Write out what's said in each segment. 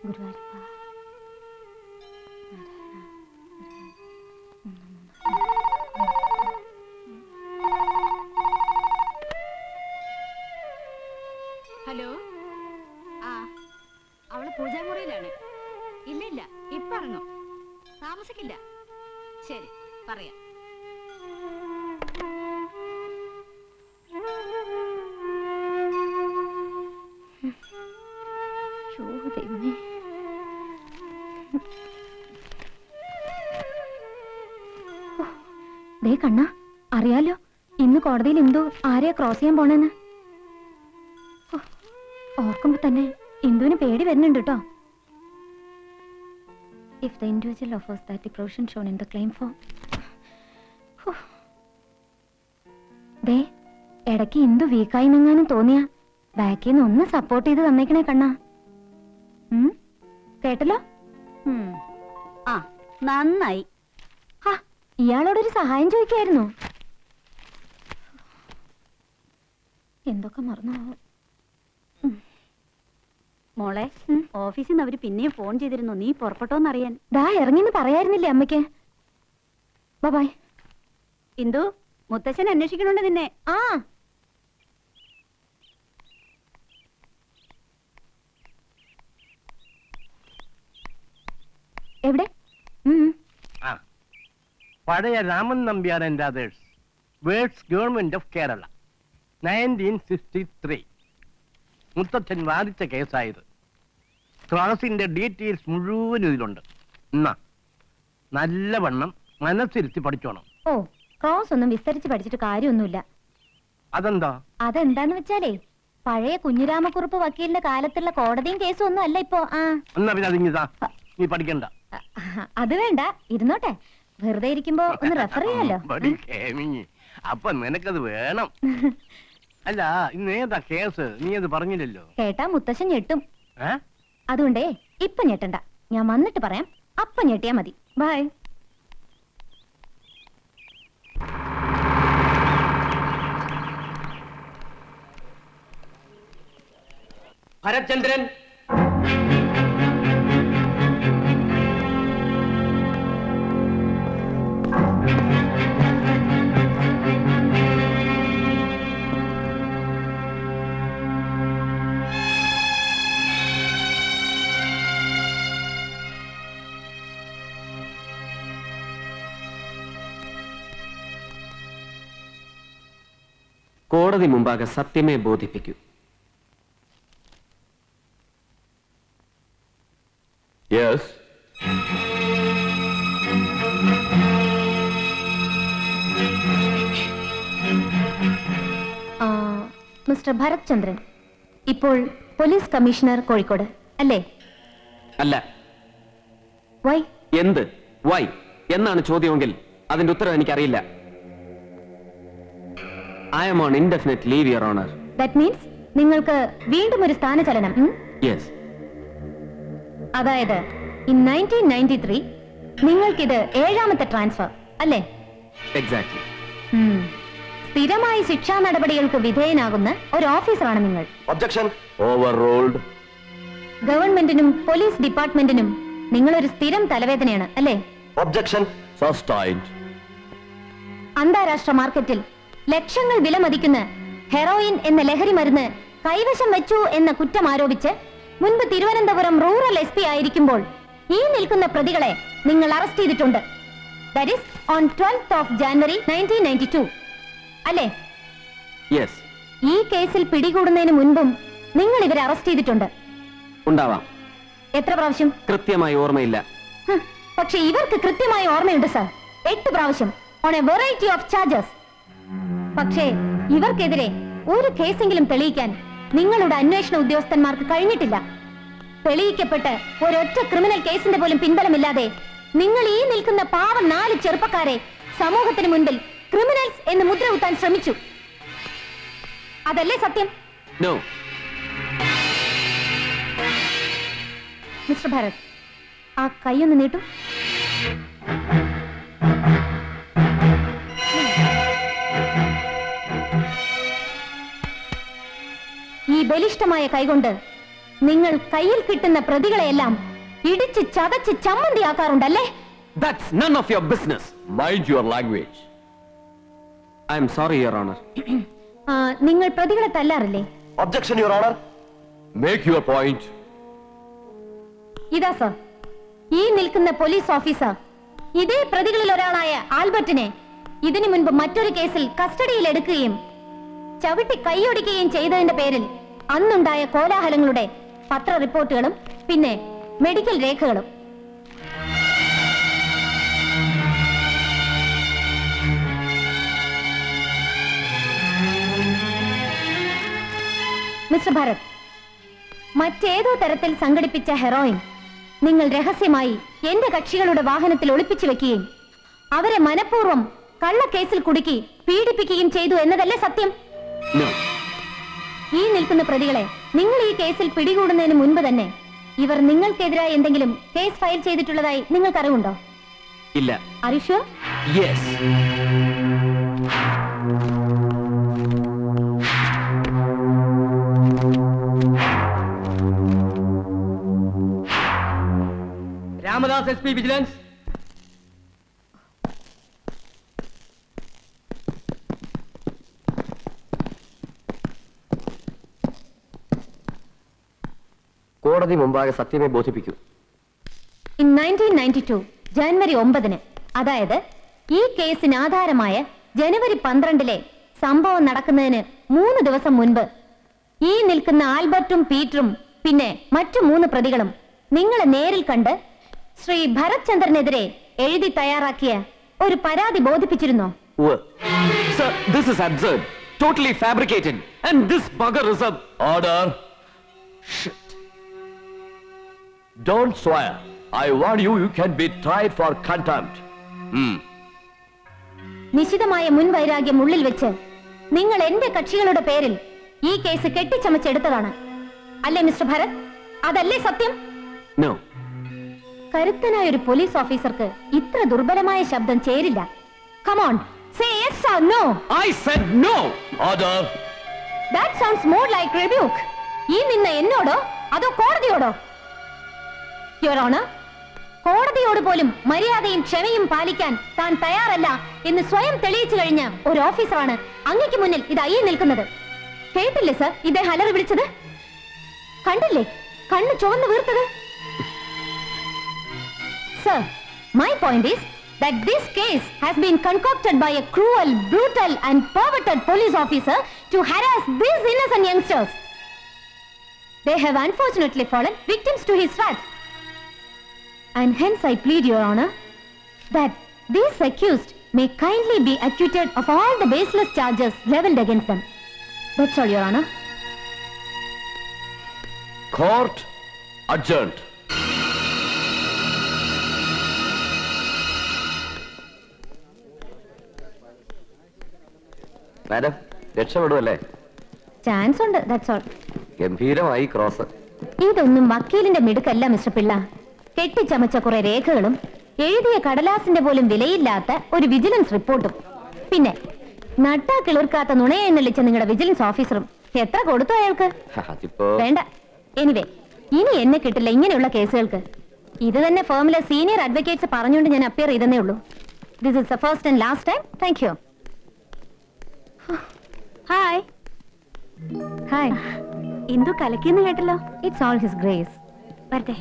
ഗുരുവായൂരപ്പ. Hello, ആ അവള് പൂജാമുറിയിലാണ്. ഇല്ല ഇല്ല, ഇപ്പൊ ഇറങ്ങും, താമസിക്കില്ല. ശരി, പറയാം. ദേ കണ്ണ, അറിയാലോ ഇന്ന് കോടതിയിൽ ഇന്ദു ആരെയാ ക്രോസ് ചെയ്യാൻ പോണെന്ന്. ഓർക്കുമ്പോ തന്നെ ഇന്ദുവിന് പേടി വരുന്നുണ്ട് കേട്ടോ. If the individual offers that the provision shown in the claim form. ദേ ഇടയ്ക്ക് ഇന്ദു വീക്കായി നിങ്ങാനും തോന്നിയ ബാക്കിൽ നിന്ന് ഒന്ന് സപ്പോർട്ട് ചെയ്ത് തന്നേക്കണേ കണ്ണാ. കേട്ടല്ലോ? ആ നന്നായി. ഇയാളോടൊരു സഹായം ചോദിക്കായിരുന്നു. എന്തൊക്കെ മറന്നു മോളെ, ഓഫീസിൽ നിന്ന് അവര് പിന്നെയും ഫോൺ ചെയ്തിരുന്നു, നീ പുറപ്പെട്ടോന്നറിയാൻ. ദാ ഇറങ്ങിന്ന് പറയായിരുന്നില്ലേ അമ്മയ്ക്ക്? ബൈ. ഇന്ദു, മുത്തശ്ശൻ അന്വേഷിക്കണുണ്ട് നിന്നെ. ആ എവിടെ? പഴയ Raman Nambiar and others words government of Kerala 1963 മുത്തച്ഛൻ വാദിച്ച കേസായത്. ക്ലാസിന്റെ ഡീറ്റെയിൽസ് മുഴുവൻ ഇതിലുണ്ട്. എന്നാ നല്ലവണ്ണം മനസ്സിരുത്തി പഠിച്ചോണം. ഓ, ക്രോസ് ഒന്നും വിസ്തരിച്ച് പഠിച്ചിട്ട് കാര്യമൊന്നുമില്ല. അതെന്താ? അതെന്താന്ന് വെച്ചാലേ പഴയ കുഞ്ഞിരാമക്കുറുപ്പ് വക്കീലിന്റെ കാലത്തുള്ള കോടതിയും കേസും ഒന്നും അല്ല ഇപ്പോ. എന്നാ പിന്നെ അതിങ്ങിതാ, നീ പഠിക്കണ്ട. അത് വേണ്ട, ഇരുന്നോട്ടെ. വെറുതെ ഇരിക്കുമ്പോ ഒന്ന് റെഫർ ചെയ്യാലോ. അപ്പൊ നിനക്കത് വേണം. അല്ല, ഇന്ന് ഏതാ കേസ്? നീ അത് പറഞ്ഞില്ലല്ലോ. കേട്ടാ മുത്തശ്ശൻ ഞെട്ടും. അതുകൊണ്ടേ ഇപ്പൊ ഞെട്ടണ്ട, ഞാൻ വന്നിട്ട് പറയാം. അപ്പൊ ഞെട്ടിയാ മതി. ബൈ. ഭരത്ചന്ദ്രൻ, കോടതി മുമ്പാകെ സത്യമേ ബോധിപ്പിക്കൂ. യെസ്. മിസ്റ്റർ ഭരത് ചന്ദ്രൻ, ഇപ്പോൾ പോലീസ് കമ്മീഷണർ കോഴിക്കോട് അല്ലേ? അല്ല. വൈ? എന്ത് വൈ എന്നാണ് ചോദ്യമെങ്കിൽ അതിന്റെ ഉത്തരം എനിക്കറിയില്ല. I am on indefinite leave, Your Honor. That means നിങ്ങൾക്ക് വീണ്ടും ഒരു സ്ഥാനചലനം. Yes. അതായത് in 1993 നിങ്ങൾക്കിത് 7ാമത്തെ ട്രാൻസ്ഫർ അല്ലേ? Exactly. സ്ഥിരമായി ശിക്ഷാ നടപടികൾക്ക് വിധേയനാകുന്ന ഒരു ഓഫീസറാണ് നിങ്ങൾ. Objection. Overruled. ഗവൺമെന്റിനും പോലീസ് ഡിപ്പാർട്ട്മെന്റിനും നിങ്ങളൊരു സ്ഥിരം തലവേദനയാണ് അല്ലേ? Objection. Sustained. അന്താരാഷ്ട്ര മാർക്കറ്റിൽ ലക്ഷങ്ങൾ വിലമതിക്കുന്ന ഹെറോയിൻ എന്ന ലഹരി മരുന്ന് കൈവശം വെച്ചു എന്ന കുറ്റം ആരോപിച്ച് മുൻപ് തിരുവനന്തപുരം റൂറൽ SP ആയിരിക്കുമ്പോൾ ഈ നിൽക്കുന്ന പ്രതികളെ നിങ്ങൾ അറസ്റ്റ് ചെയ്തിട്ടുണ്ട്. That is on 12th of January 1992 അല്ലേ? Yes. ഈ കേസിൽ പിടികൂടുന്നതിന് മുൻപും നിങ്ങൾ ഇവരെ അറസ്റ്റ് ചെയ്തിട്ടുണ്ട്. ഉണ്ടാവാം. എത്ര പ്രാവശ്യം? കൃത്യമായി ഓർമ്മയില്ല. പക്ഷെ ഇവർക്ക് കൃത്യമായി ഓർമ്മയുണ്ട് സർ. 8 പ്രാവശ്യം on a variety of charges. പക്ഷേ ഇവർക്കെതിരെ ഒരു കേസെങ്കിലും തെളിയിക്കാൻ നിങ്ങളുടെ അന്വേഷണ ഉദ്യോഗസ്ഥന്മാർക്ക് കഴിഞ്ഞിട്ടില്ല. തെളിയിക്കപ്പെട്ട് ഒരൊറ്റ ക്രിമിനൽ കേസിന്റെ പോലും പിൻബലമില്ലാതെ നിങ്ങൾ ഈ നിൽക്കുന്ന പാവം 4 ചെറുപ്പക്കാരെ സമൂഹത്തിന് മുൻപിൽ ക്രിമിനൽസ് എന്ന് മുദ്ര കുത്താൻ ശ്രമിച്ചു. അതല്ലേ സത്യം? No. മിസ്റ്റർ ഭരത്, ആ കൈയൊന്ന് നീട്ടു. ഈ ബലിഷ്ഠമായ കൈകൊണ്ട് നിങ്ങൾ കയ്യിൽ കിട്ടുന്ന പ്രതികളെയെല്ലാം ഇടിച്ച് ചതച്ച് ചമ്മന്തിയാക്കാറുണ്ടല്ലേ? That's none of your business. Mind your language. I am sorry, Your Honor. നിങ്ങൾ പ്രതികളെ തല്ലാറില്ലേ? Objection, Your Honor. Make your point. ഇതാ സർ, ഈ നിൽക്കുന്ന പോലീസ് ഓഫീസർ ഇതേ പ്രതികളിൽ ഒരാളായ ആൽബർട്ടിനെ ഇതിനു മുൻപ് മറ്റൊരു കേസിൽ കസ്റ്റഡിയിൽ എടുക്കുകയും ചവിട്ടി കൈയൊടിക്കുകയും ചെയ്തതിന്റെ പേരിൽ അന്നുണ്ടായ കോലാഹലങ്ങളുടെ പത്ര റിപ്പോർട്ടുകളും പിന്നെ മെഡിക്കൽ രേഖകളും. മിസ്റ്റർ ഭരത്, മറ്റേതോ തരത്തിൽ സംഘടിപ്പിച്ച ഹെറോയിൻ നിങ്ങൾ രഹസ്യമായി എന്റെ കക്ഷികളുടെ വാഹനത്തിൽ ഒളിപ്പിച്ചു വെക്കുകയും അവരെ മനഃപൂർവ്വം കള്ളക്കേസിൽ കുടുക്കി പീഡിപ്പിക്കുകയും ചെയ്തു എന്നതല്ലേ സത്യം? No. ഈ നിൽക്കുന്ന പ്രതികളെ നിങ്ങൾ ഈ കേസിൽ പിടികൂടുന്നതിന് മുൻപ് തന്നെ ഇവർ നിങ്ങൾക്കെതിരായി എന്തെങ്കിലും കേസ് ഫയൽ ചെയ്തിട്ടുള്ളതായി നിങ്ങൾക്ക് അറിവുണ്ടോ? ഇല്ല. Are you sure? Yes. Ramdas SP vigilance. കോടതി മുമ്പാകെ സത്യമേ ബോധിപ്പിക്കൂ. In 1992 ജനുവരി 9-ന്, അതായത് ഈ കേസിന് ആധാരമായ ജനുവരി 12-ലെ സംഭവം നടക്കുന്നതിന് 3 ദിവസം മുൻപ് ഈ നിൽക്കുന്ന ആൽബർട്ടും പീറ്ററും പിന്നെ മറ്റു 3 പ്രതികളും നിങ്ങളെ നേരിൽ കണ്ട് ശ്രീ ഭരത് ചന്ദ്രനെതിരെ എഴുതി തയ്യാറാക്കിയ ഒരു പരാതി ബോധിപ്പിച്ചിരുന്നോ? Sir, this is absurd. Totally fabricated. And this bugger is a... Order. Shit. Don't swear. I warn you, you can be tried for contempt. നിശിതമായ മുൻവൈരാഗ്യം ഉള്ളിൽ വെച്ച് നിങ്ങൾ എന്റെ കക്ഷികളുടെ പേരിൽ ഈ കേസ് കെട്ടിച്ചമച്ചെടുത്തതാണ് അല്ലേ മിസ്റ്റർ ഭരത്? അതല്ലേ സത്യം? No. കരുത്തനായ ഒരു പോലീസ് ഓഫീസർക്ക് ഇത്ര ദുർബലമായ ശബ്ദം ചേരില്ല. Come on, say yes or no. I said no. Order. That sounds more like rebuke. ഈ നിന്ന എന്നോടോ അതോ കോടതിയോടോ? Your Honor, കോടതിയോട് പോലും മര്യാദയും ക്ഷമയും പാലിക്കാൻ താൻ തയ്യാറല്ല എന്ന് സ്വയം തെളിയിച്ചു കഴിഞ്ഞ ഒരു ഓഫീസറാണ് അങ്ങയ്ക്ക് മുന്നിൽ ഇതായി നിൽക്കുന്നത്. കേട്ടില്ലേ സർ ഇദ്ദേഹം അലറി വിളിച്ചത്? കണ്ടില്ലേ കണ്ണ് ചുവന്നു വീർത്തത്? Sir, my point is that this case has been concocted by a cruel, brutal and perverted police officer to harass these innocent youngsters. They have unfortunately fallen victims to his wrath. And hence I plead, Your Honor, that these accused may kindly be acquitted of all the baseless charges leveled against them. That's all, Your Honor. Court adjourned. Madam രക്ഷപ്പെടുമല്ലേ? Chance ഉണ്ട്, that's all. ഗംഭീരമായി cross. ഇതൊന്നും വക്കീലിന്റെ മിടുക്കല്ല mister Pillai. കെട്ടിച്ചമച്ച കുറെ രേഖകളും എഴുതിയ കടലാസിന്റെ പോലും വിലയില്ലാത്ത ഒരു vigilance റിപ്പോർട്ടും പിന്നെ നട്ടാ കിളിർക്കാത്ത നുണയെ എന്നെളിച്ച നിങ്ങളുടെ വിജിലൻസ് ഓഫീസറും. എത്ര കൊടുത്തു അയാൾക്ക്? അതിപ്പോ വേണ്ട. എനിവേ, ഇനി എന്നെ കിട്ടില്ല ഇങ്ങനെയുള്ള കേസുകൾക്ക്. ഇത് തന്നെ ഫേമിലെ സീനിയർ അഡ്വക്കേറ്റ്സ് പറഞ്ഞുകൊണ്ട് ഞാൻ അപ്പിയർ ചെയ്തേ ഉള്ളൂ. This is the first and last time. Thank you. Hi. Hi. Indu കലക്കിയെന്ന് കേട്ടല്ലോ. It's all his grace. വരട്ടെ.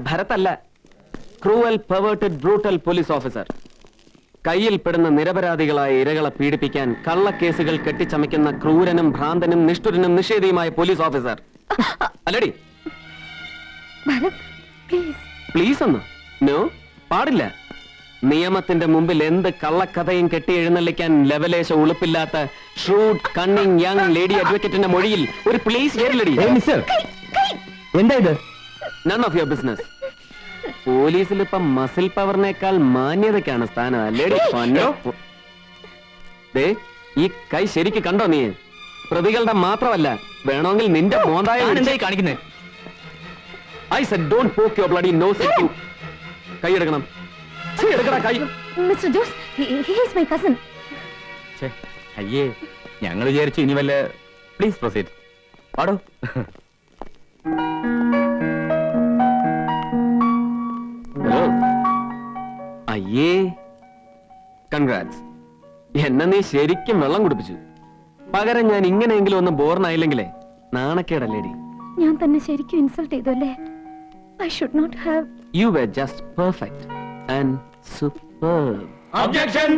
ഭരതല്ല, cruel perverted brutal police officer. കയ്യിൽ പെടുന്ന നിരപരാധികളായ ഇരകളെ പീഡിപ്പിക്കാൻ കള്ളക്കേസുകൾ കെട്ടിച്ചമയ്ക്കുന്ന ക്രൂരനും ഭ്രാന്തനും നിഷ്ഠുരനും നിഷേധിയുമായ പോലീസ് ഓഫീസർ അല്ലടി? പ്ലീസ് ഒന്ന്. നോ, പാടില്ല. നിയമത്തിന്റെ മുമ്പിൽ എന്ത് കള്ളക്കഥയും കെട്ടി എഴുന്നള്ളിക്കാൻ ലെവലേശ ഉളുപ്പില്ലാത്ത ഷ്രൂഡ് കണ്ണിങ് യങ് ലേഡി അഡ്വക്കേറ്റിന്റെ മൊഴിയിൽ ഒരു പ്ലീസ് കേട്ടില്ലടി. എന്താ ഇത്? None of your business. പോലീസിൽ ഇപ്പൊ മസിൽ പവറിനേക്കാൾ മാന്യതയ്ക്കാണ് സ്ഥാനം അല്ലേടി പൊന്നോ? ദേ ഈ കൈ ശരിക്ക് കണ്ടോ നീ? പ്രതികളുടെ മാത്രമല്ല, വേണമെങ്കിൽ നിന്റെ മോന്തായ കാണിക്കുന്നേ. I said don't poke your bloody nose into. കൈ എടുക്കണം. എടുക്കടാ കൈ. Mister Jose, he is my cousin. അയ്യേ, ഞങ്ങൾ വിചാരിച്ചു ഇനി വല്ല. Please proceed. പാടോ. ഹലോ. അയ്യേ, കൺഗ്രാറ്റ്സ്. എന്നെ നീ ശരിക്കും വെള്ളം കുടിപ്പിച്ചു. പകരം ഞാൻ ഇങ്ങനെയെങ്കിലും ഒന്ന് ബോർണായില്ലെങ്കിലേ നാണക്കേടല്ലേടി. ഞാൻ തന്നെ ശരിക്കും ഇൻസൾട്ട് ചെയ്തു അല്ലേ? I should not have. You were just perfect and superb. Objection!